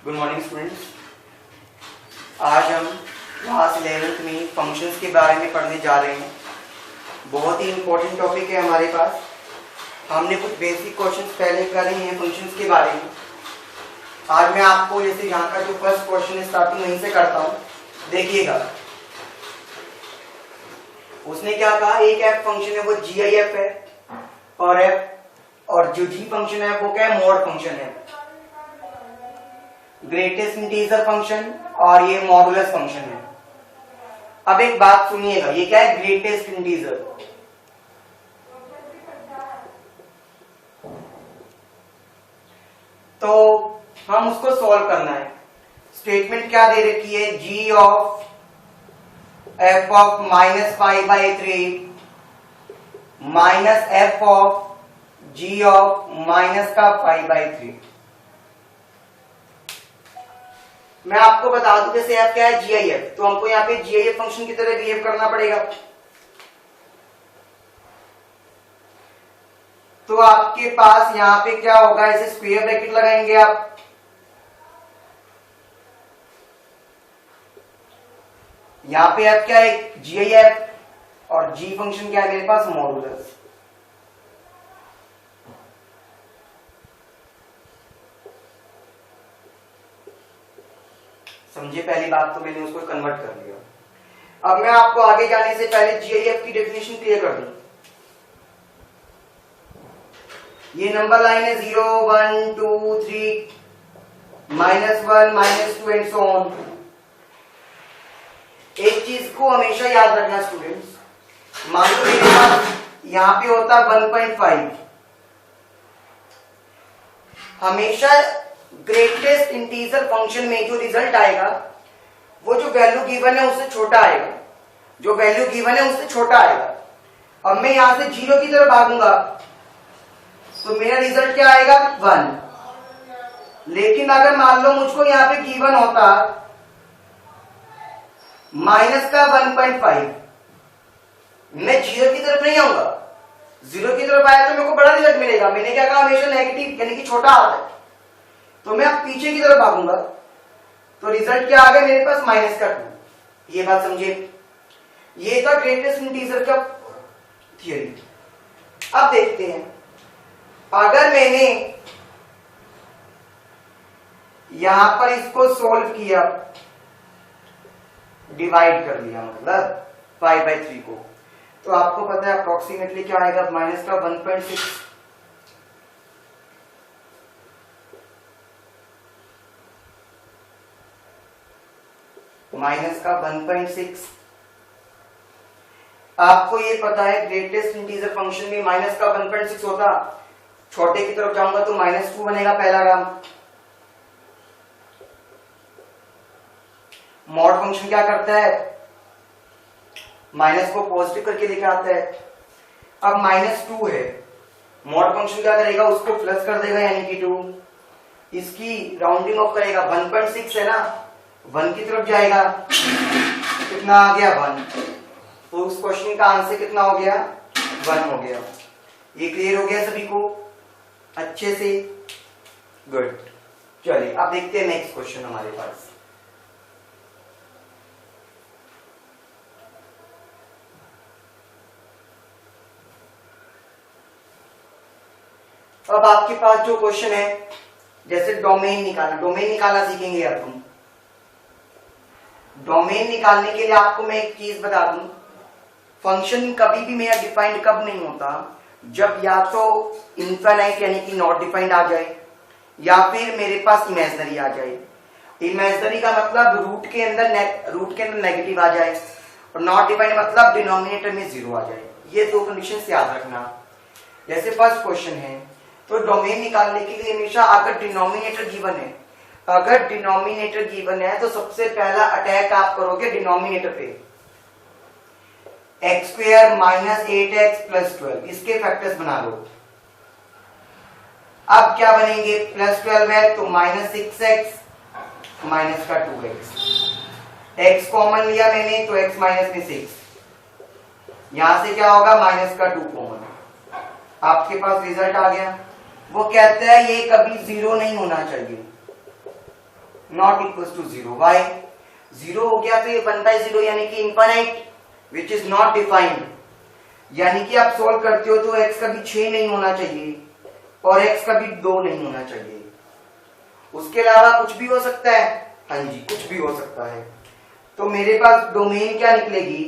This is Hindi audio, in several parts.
Good morning students. आज हम क्लास 11th में फंक्शंस के बारे में पढ़ने जा रहे हैं। बहुत ही इम्पोर्टेंट टॉपिक है हमारे पास। हमने कुछ बेसिक क्वेश्चंस पहले करे हैं फंक्शंस के बारे में। आज मैं आपको जैसे यहाँ का जो फर्स्ट क्वेश्चन है स्टार्टिंग वहीं से करता हूँ, देखिएगा। उसने क्या कहा, एक एफ फंक्शन है वो GIF है और जो जी फंक्शन है वो क्या है, मॉड फंक्शन है। ग्रेटेस्ट इंटीजर फंक्शन और ये मॉडुलस फंक्शन है। अब एक बात सुनिएगा, ये क्या है, ग्रेटेस्ट इंटीजर। तो हम उसको सॉल्व करना है। स्टेटमेंट क्या दे रखी है, g of f of -π/3 minus f of g of -π/3। मैं आपको बता दूं जैसे f क्या है, GIF, तो हमको यहाँ पे GIF फंक्शन की तरह बिहेव करना पड़ेगा। तो आपके पास यहाँ पे क्या होगा, ऐसे स्क्वायर ब्रैकेट लगाएंगे आप। यहाँ पे f क्या है, GIF, और g फंक्शन क्या है मेरे पास, मॉडुलस। समझे, पहली बात तो मैंने उसको कन्वर्ट कर लिया। अब मैं आपको आगे जाने से पहले GIF की डेफिनेशन क्लियर कर दूं। ये नंबर लाइन है 0, 1, 2, 3, -1, -2 एंड सो ऑन। एक चीज को हमेशा याद रखना स्टूडेंट्स, मान लो मेरे पास यहां पे होता 1.5। हमेशा ग्रेटेस्ट इंटीजर फंक्शन में जो रिजल्ट आएगा वो जो वैल्यू गिवन है उससे छोटा आएगा। जो वैल्यू गिवन है उससे छोटा आएगा। अब मैं यहां से 0 की तरफ भागूंगा तो मेरा रिजल्ट क्या आएगा, 1। लेकिन अगर मान लो मुझको यहां पे गिवन होता -1.5, मैं 0 की तरफ नहीं आऊंगा। 0 की तरफ आया तो मेरे को बड़ा रिजल्ट मिलेगा। मैंने क्या कहा, हमेशा नेगेटिव यानी कि छोटा आता है। तो मैं अब पीछे की तरफ भागूंगा तो रिजल्ट क्या आ गया मेरे पास, -2। ये बात समझिए, ये था ग्रेटेस्ट इंटीजर का थियरी। अब देखते हैं, अगर मैंने यहां पर इसको सोल्व किया, डिवाइड कर लिया मतलब π/3 को, तो आपको पता है अप्रोक्सीमेटली क्या आएगा, -1.6। -1.6। आपको ये पता है ग्रेटेस्ट इंटीजर फंक्शन में -1.6 होता। छोटे की तरफ जाऊंगा तो -2 बनेगा पहला काम। मॉड फंक्शन क्या करता है, माइनस को पॉजिटिव करके लेके आता है। अब -2 है, मॉड फंक्शन क्या करेगा, उसको प्लस कर देगा यानी कि 2। इसकी राउंडिंग ऑफ करेगा, 1.6 है ना, 1 की तरफ जाएगा, कितना आ गया, 1। तो उस क्वेश्चन का आंसर कितना हो गया, 1 हो गया। ये क्लियर हो गया सभी को अच्छे से, गुड। चलिए अब देखते हैं नेक्स्ट क्वेश्चन हमारे पास। अब आपके पास जो क्वेश्चन है, जैसे डोमेन निकालना सीखेंगे अब तुम। डोमेन निकालने के लिए आपको मैं एक चीज बता दूं, फंक्शन कभी भी मेरा डिफाइंड कब नहीं होता, जब या तो इनफाइनाइट यानी कि नॉट डिफाइंड आ जाए, या फिर मेरे पास इमेजिनरी आ जाए। इमेजिनरी का मतलब रूट के अंदर नेगेटिव आ जाए, और नॉट डिफाइंड मतलब डिनोमिनेटर में 0 आ जाए। ये 2 कंडीशन याद रखना। जैसे फर्स्ट क्वेश्चन है, तो डोमेन निकालने के लिए हमेशा अगर डिनोमिनेटर गिवन है तो सबसे पहला अटैक आप करोगे डिनोमिनेटर पे। x² - 8x + 12 इसके फैक्टर्स बना लो। अब क्या बनेंगे, +12 है तो -6x -2x। x कॉमन लिया मैंने तो x - 6, यहां से क्या होगा, -2 कॉमन। आपके पास रिजल्ट आ गया। वो कहता है ये कभी 0 नहीं होना चाहिए। Not equal to 0। वाई 0 हो गया तो ये 1/0 यानी कि infinite which is not defined, यानी कि आप सोल्व करते हो तो x कभी 6 नहीं होना चाहिए और x कभी 2 नहीं होना चाहिए। उसके अलावा कुछ भी हो सकता है, हाँ जी कुछ भी हो सकता है। तो मेरे पास डोमेन क्या निकलेगी,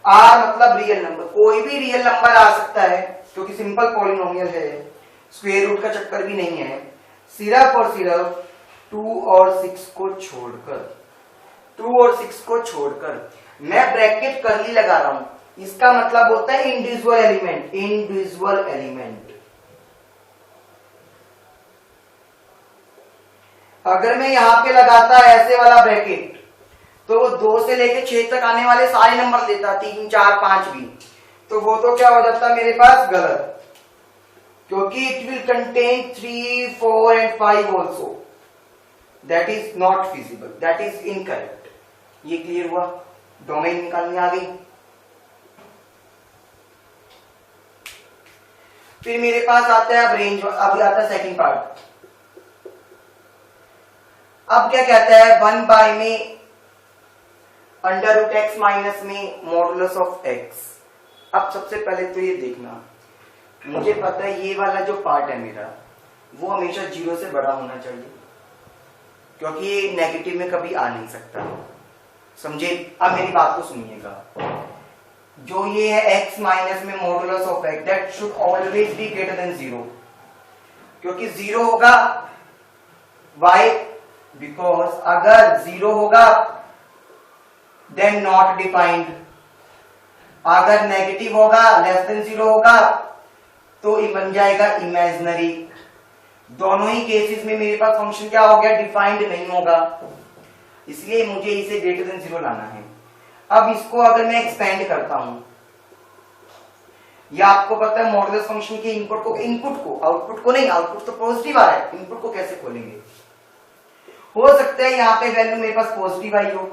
r मतलब रियल नंबर, कोई भी रियल नंबर आ सकता है क्योंकि सिंपल पॉलिनोमियल है, स्क्वायर रूट का चक्कर भी नहीं है। सिर्फ और सिर्फ 2 और 6 को छोड़कर, 2 और 6 को छोड़कर मैं ब्रैकेट करली लगा रहा हूं, इसका मतलब होता है इंडिविजुअल एलिमेंट, इंडिविजुअल एलिमेंट। अगर मैं यहां पे लगाता ऐसे वाला ब्रैकेट तो वो 2 से लेके 6 तक आने वाले सारे नंबर देता, 3 4 5 भी, तो वो तो क्या हो जाता मेरे पास गलत, क्योंकि it will contain 3 4 and 5 also, that is not feasible, that is incorrect. ये क्लियर हुआ, डोमेन निकालनी आ गई। फिर मेरे पास आता है अब रेंज, अब आता है सेकंड पार्ट। अब क्या कहता है, 1 बाय में अंडर रूट एक्स माइनस में मॉडुलस ऑफ एक्स। अब सबसे पहले तो ये देखना, मुझे पता है ये वाला जो पार्ट है मेरा वो हमेशा 0 से बड़ा होना चाहिए, क्योंकि ये नेगेटिव में कभी आ नहीं सकता, समझे। अब मेरी बात को सुनिएगा, जो ये है x माइनस में modulus of x, that should always be greater than 0, क्योंकि 0 होगा, why? बिकॉज अगर 0 होगा देन नॉट डिफाइंड, अगर नेगेटिव होगा लेस देन 0 होगा तो ये बन जाएगा इमेजिनरी। दोनों ही केसेस में मेरे पास फंक्शन क्या हो गया, डिफाइंड नहीं होगा, इसलिए मुझे इसे ग्रेटर देन 0 लाना है। अब इसको अगर मैं एक्सपेंड करता हूं, या आपको पता है मॉडुलस फंक्शन के इनपुट को आउटपुट को नहीं, आउटपुट तो पॉजिटिव आ रहा है, इनपुट को कैसे खोलेंगे। हो सकता है यहां पे वैल्यू मेरे पास पॉजिटिव आई हो,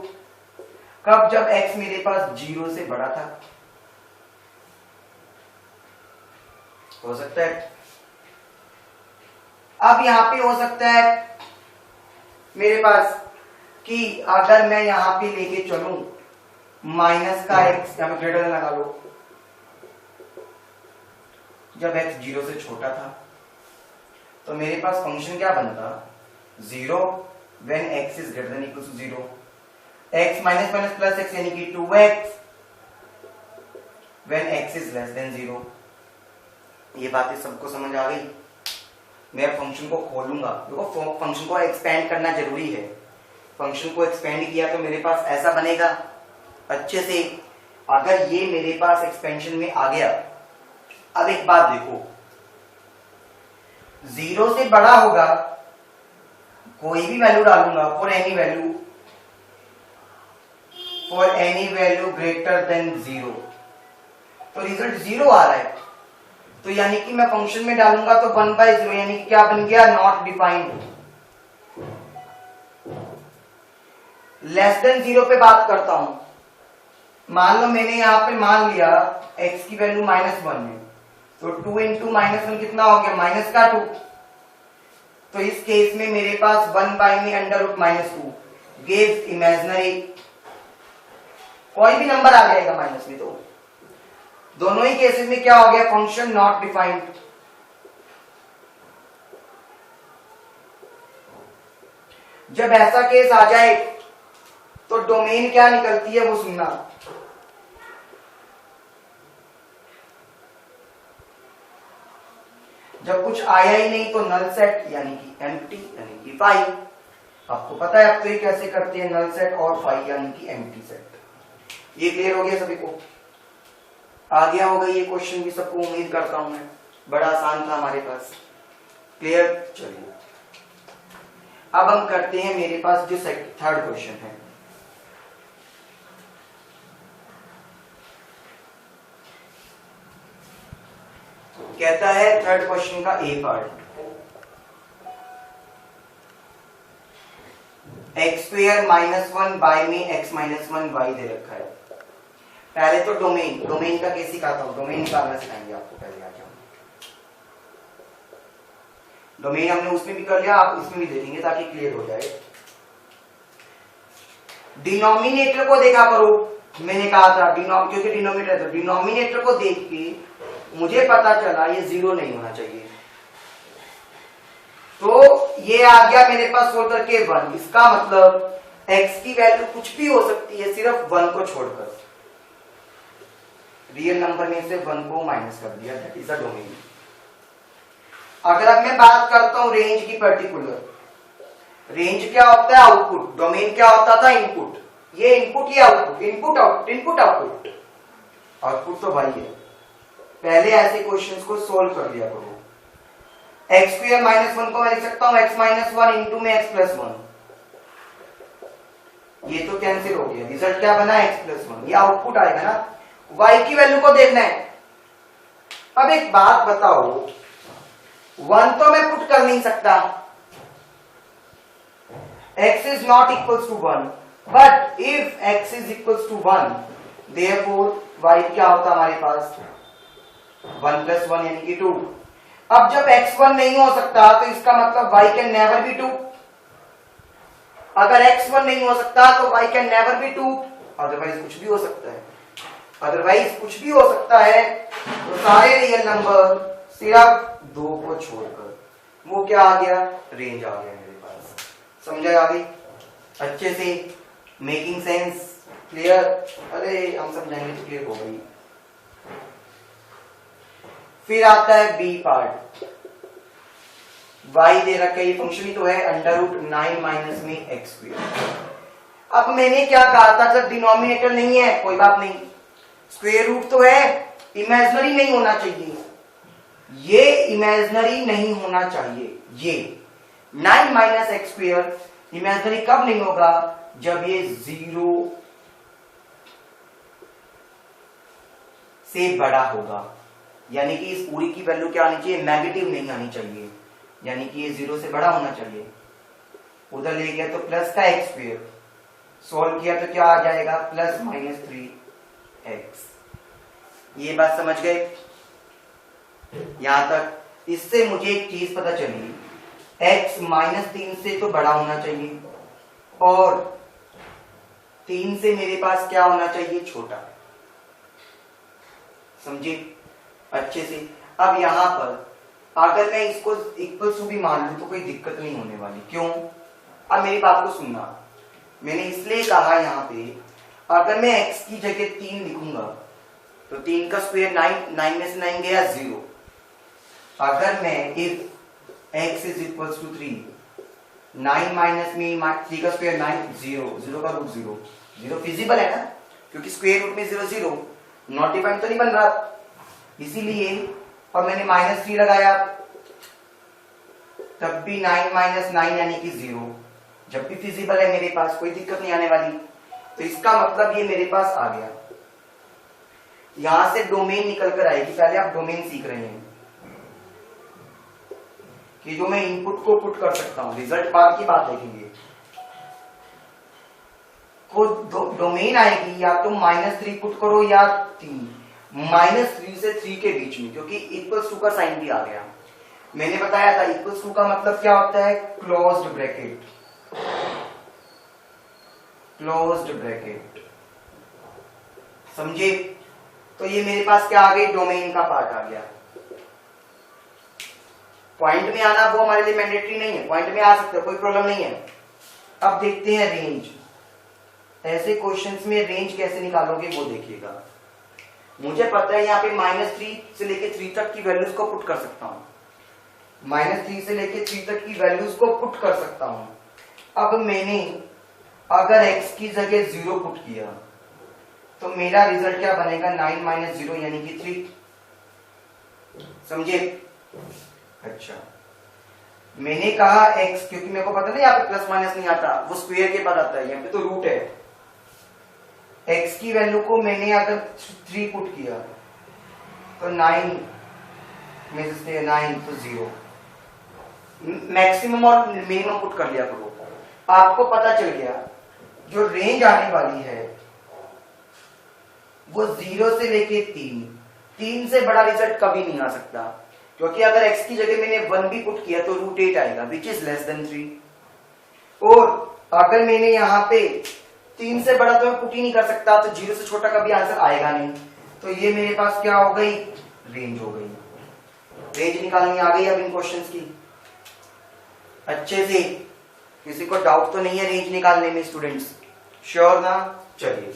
कब, जब x मेरे पास 0 से बड़ा था, हो सकता है। अब यहां पे हो सकता है मेरे पास कि अगर मैं यहां पे लेके चलूं माइनस का x, या ग्रेटर देन लगा लो, जब x 0 से छोटा था तो मेरे पास फंक्शन क्या बनता, 0 when x is greater than equal to 0, x minus minus plus x यानी कि 2x when x is less than 0। ये बातें सबको समझ आ गई। मैं फंक्शन को खोलूंगा, देखो फंक्शन को एक्सपेंड करना जरूरी है, फंक्शन को एक्सपेंड किया तो मेरे पास ऐसा बनेगा अच्छे से। अगर ये मेरे पास एक्सपेंशन में आ गया, अब एक बात देखो, 0 से बड़ा होगा, कोई भी वैल्यू डालूंगा for any value greater than 0, तो रिजल्ट 0 आ रहा है, तो यानी कि मैं फंक्शन में डालूंगा तो 1/0, यानी कि क्या बन गया, नॉट डिफाइंड। लेस देन 0 पे बात करता हूं, मान लो मैंने यहां पे मान लिया x की वैल्यू -1 है, तो 2 इंटू -1 कितना हो गया, -2, तो इस केस में मेरे पास 1 बाय में अंडर रूट -2 गिव्स इमेजिनरी, कोई भी नंबर आ जाएगा माइनस में, तो दोनों ही केसेस में क्या हो गया, फंक्शन नॉट डिफाइंड। जब ऐसा केस आ जाए तो डोमेन क्या निकलती है वो सुनना, जब कुछ आया ही नहीं तो नल सेट यानी कि एम्प्टी यानी कि फाई। आपको पता है अब तो ये कैसे करते हैं, नल सेट और फाई यानी कि एम्प्टी सेट। ये क्लियर हो गया सभी को, आ गया होगा ये क्वेश्चन भी सबको, उम्मीद करता हूं मैं, बड़ा आसान था हमारे पास। क्लियर, चलिए अब हम करते हैं मेरे पास जो थर्ड क्वेश्चन है। कहता है थर्ड क्वेश्चन का ए पार्ट, x² -1 बाय में x -1 y दे रखा है। पहले तो डोमेन का कैसे सिखाता हूं, डोमेन निकालना सिखाएंगे आपको, पहले आ जाओ। डोमेन हमने उसमें भी कर लिया, आप इसमें भी देखेंगे ताकि क्लियर हो जाए। डिनोमिनेटर को देखा करो, मैंने कहा था क्योंकि डिनोमिनेटर तो डिनोमिनेटर को देख के मुझे पता चला ये 0 नहीं होना चाहिए, तो ये आ गया मेरे पास सोल्व करके 1। इसका मतलब x की वैल्यू कुछ भी हो सकती है सिर्फ 1 को छोड़कर। रियल नंबर में से 1 को माइनस कर दिया, दैट इज अ डोमेन। अगर अब मैं बात करता हूं रेंज की पर्टिकुलर, रेंज क्या होता है? आउटपुट। डोमेन क्या होता था? इनपुट। ये इनपुट, ये output. Input output, input output. Output तो भाई है। पहले ऐसे क्वेश्चंस को सोल्व कर लिया करो। एक्स स्क्वायर माइनस 1 को मैं लिख सकता हूं x माइनस 1 इंटू में x प्लस 1। ये तो कैंसिल हो गया, रिजल्ट क्या बना? x plus 1। ये आउटपुट आएगा ना। y की वैल्यू को देखना है। अब एक बात बताओ, 1 तो मैं पुट कर नहीं सकता, x is not equals to 1, but if x is equals to 1, therefore y क्या होता हमारे पास? 1 plus 1 यानी कि 2। अब जब x1 नहीं हो सकता तो इसका मतलब y can never be 2। अगर x1 नहीं हो सकता तो y can never be 2, otherwise कुछ भी हो सकता है। अदरवाइज कुछ भी हो सकता है, तो सारे रियल नंबर सिर्फ 2 को छोड़कर, वो क्या आ गया? रेंज आ गया मेरे पास। समझा आगे अच्छे से? Making sense? क्लियर? अरे हम समझाएंगे तो क्लियर हो गई। फिर आता है बी पार्ट। y दे रखा है, ये फंक्शन ही तो है, √9 माइनस में एक्स स्क्वायर। अब मैंने क्या कहा था, जब डिनोमिनेटर नहीं है कोई बात नहीं, स्क्वायर रूट तो है, इमेजिनरी नहीं होना चाहिए। ये इमेजिनरी नहीं होना चाहिए। ये 9 माइनस एक्स स्क्वायर इमेजिनरी कब नहीं होगा? जब ये 0 से बड़ा होगा, यानी कि इस पूरी की वैल्यू क्या आनी चाहिए? नेगेटिव नहीं आनी चाहिए, यानी कि ये 0 से बड़ा होना चाहिए। उधर ले गया तो प्लस का एक्स स्क्वायर, सॉल्व किया तो क्या आ जाएगा? Plus minus 3x। ये बात समझ गए यहां तक? इससे मुझे एक चीज पता चली, x माइनस 3 से तो बड़ा होना चाहिए और 3 से मेरे पास क्या होना चाहिए? छोटा। समझे अच्छे से? अब यहां पर अगर मैं इसको इक्वल टू भी मान लूं तो कोई दिक्कत नहीं होने वाली। क्यों? अब मेरी बात को सुनना, मैंने इसलिए कहा यहां पे अगर मैं x की जगह 3 लिखूंगा तो 3 का स्क्वायर 9 में से 9 गया 0। अगर मैं if x is equal to 3, 9 minus में 3 का स्क्वायर 9, 0 का रूट 0 फिजिबल है ना, क्योंकि स्क्वायर रूट में 0 नॉट डिफाइंड तो नहीं बन रहा, इसीलिए। और मैंने -3 लगाया तब भी 9 माइनस 9 यानी कि 0, जब भी फिजिबल है मेरे पास, कोई दिक्कत नहीं आने वाली। तो इसका मतलब ये मेरे पास आ गया। यहां से डोमेन निकल कर आएगी। पहले आप डोमेन सीख रहे हैं कि जो मैं इनपुट को पुट कर सकता हूं, रिजल्ट बाद की बात देखेंगे। को डोमेन आएगी या तो -3 पुट करो या 3, -3 से 3 के बीच में, क्योंकि इक्वल्स टू का साइन भी आ गया। मैंने बताया था इक्वल्स टू का मतलब क्या होता है? Closed bracket. क्लोज्ड ब्रैकेट, समझे? तो ये मेरे पास क्या आ गई? डोमेन का पार्ट आ गया। पॉइंट में आना वो हमारे लिए मैंडेटरी नहीं है, पॉइंट में आ सकते हो, कोई प्रॉब्लम नहीं है। अब देखते हैं रेंज। ऐसे क्वेश्चंस में रेंज कैसे निकालोगे वो देखिएगा। मुझे पता है यहाँ पे -3 से लेके 3 तक की वैल्यूज को पुट कर सकता हूं, -3 से लेके 3 तक की वैल्यूज को पुट कर सकता हूं। अब मैंने अगर x की जगह 0 पुट किया तो मेरा रिजल्ट क्या बनेगा? 9 माइनस 0 यानी कि 3। समझे? अच्छा, मैंने कहा x, क्योंकि मेरे को पता नहीं यहाँ पे प्लस माइनस नहीं आता, वो स्क्वायर के बाद आता है, यहाँ पे तो रूट है। x की वैल्यू को मैंने अगर 3 पुट किया तो 9 में से 9 तो 0। मैक्सिमम और मिनिमम पुट कर लिया करो। आपको पता चल गया जो रेंज आने वाली है वो 0 से लेके 3 से बड़ा रिजल्ट कभी नहीं आ सकता, क्योंकि अगर x की जगह मैंने 1 भी पुट किया तो √8 आएगा विच इज लेस देन 3। और अगर मैंने यहाँ पे 3 से बड़ा तो मैं पुट ही नहीं कर सकता, तो 0 से छोटा कभी आंसर आएगा नहीं। तो ये मेरे पास क्या हो गई, रेंज हो गई। रेंज निकालनी आ गई अब इन क्वेश्चंस की अच्छे से। किसी को डाउट तो नहीं है रेंज निकालने में स्टूडेंट्स? श्योर ना? चलिए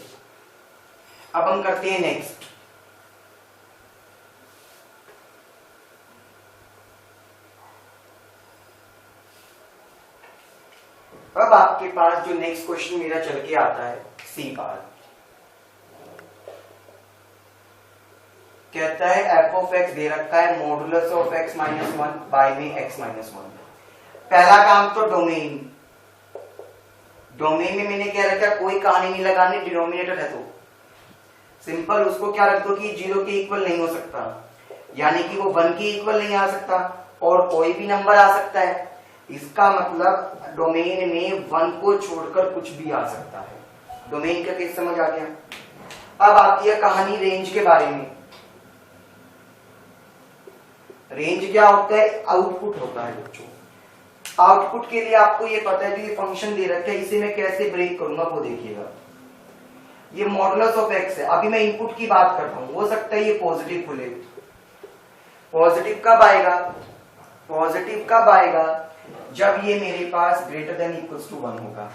अब हम करते हैं नेक्स्ट। अब आपके पास जो नेक्स्ट क्वेश्चन मेरा चल के आता है सी पार्ट, कहता है एफ ऑफ एक्स दे रखा है modulus of x minus 1 by में x माइनस 1। पहला काम तो डोमेन। डोमेन में मैंने क्या रखा, कोई कहानी नहीं लगानी, डिनोमिनेटर है तो सिंपल उसको क्या रख दो कि 0 के इक्वल नहीं हो सकता, यानी कि वो 1 के इक्वल नहीं आ सकता और कोई भी नंबर आ सकता है। इसका मतलब डोमेन में 1 को छोड़कर कुछ भी आ सकता है। डोमेन का केस समझ आ गया। अब आती है कहानी रेंज के बारे में। रेंज क्या होता है, आउटपुट होता है बच्चों। आउटपुट के लिए आपको ये पता है कि ये फंक्शन दे रखा है, इसे मैं कैसे ब्रेक करूंगा वो देखिएगा। ये मॉडुलस ऑफ एक्स है। अभी मैं इनपुट की बात कर रहा हूं, हो सकता है ये पॉजिटिव खुले। पॉजिटिव कब आएगा, पॉजिटिव कब आएगा, जब ये मेरे पास ग्रेटर देन इक्वल्स टू 1 होगा।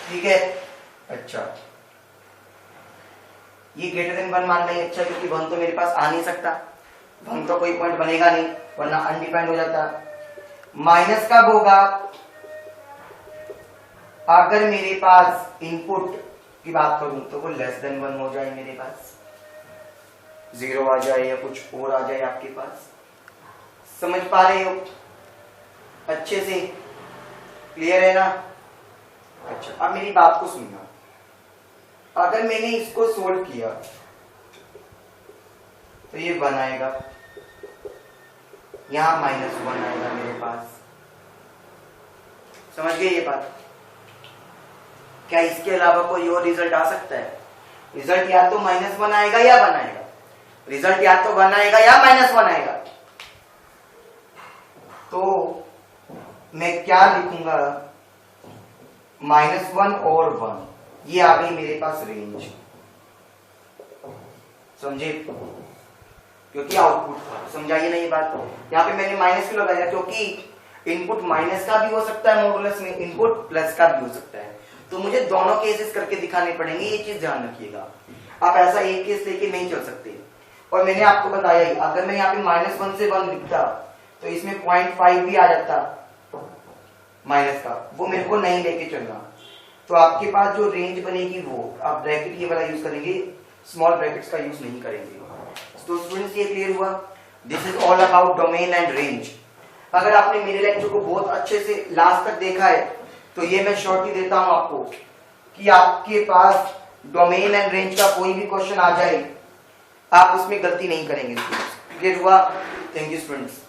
ठीक है, अच्छा ये ग्रेटर देन 1 मानना ही अच्छा, क्योंकि 1 तो मेरे पास आ नहीं सकता, 1 तो कोई पॉइंट बनेगा नहीं वरना अनडिफाइंड हो जाता। माइनस कब होगा, अगर मेरे पास इनपुट की बात करूं तो वो लेस देन 1 हो जाए, मेरे पास 0 आ जाए या कुछ और आ जाए आपके पास। समझ पा रहे हो अच्छे से? क्लियर है ना? अच्छा अब मेरी बात को सुनना। अगर मैंने इसको सोल्व किया तो ये 1 आएगा, यहां -1 आएगा मेरे पास। समझ गए ये बात? क्या इसके अलावा कोई और रिजल्ट आ सकता है? रिजल्ट या तो -1 आएगा या 1 आएगा। रिजल्ट या तो 1 आएगा या -1 आएगा। तो मैं क्या लिखूंगा, -1 और 1, ये आ गई मेरे पास रेंज। समझे? क्योंकि आउटपुट था। समझाइए ना ये बात? यहाँ पे मैंने माइनस क्यों लगाया, क्योंकि इनपुट माइनस का भी हो सकता है मॉडुलस में, इनपुट प्लस का भी हो सकता है। तो मुझे दोनों केसेस करके दिखाने पड़ेंगे, ये चीज ध्यान रखिएगा। आप ऐसा एक केस लेके नहीं चल सकते। और मैंने आपको बताया ही, अगर मैं यहाँ पे -1 से 1 लिखता तो इसमें 0.5 भी आ जाता माइनस का, वो मेरे को नहीं लेके चलना। तो आपके पास जो रेंज बनेगी वो आप ब्रैकेट ये वाला यूज करेंगे, स्मॉल ब्रैकेट्स का यूज नहीं करेंगे। तो स्टूडेंट्स ये क्लियर हुआ? This is all about domain and range. अगर आपने मेरे लेक्चर को बहुत अच्छे से लास्ट तक देखा है तो ये मैं श्योरिटी देता हूं आपको कि आपके पास डोमेन एंड रेंज का कोई भी क्वेश्चन आ जाए आप उसमें गलती नहीं करेंगे। क्लियर हुआ? Thank you students.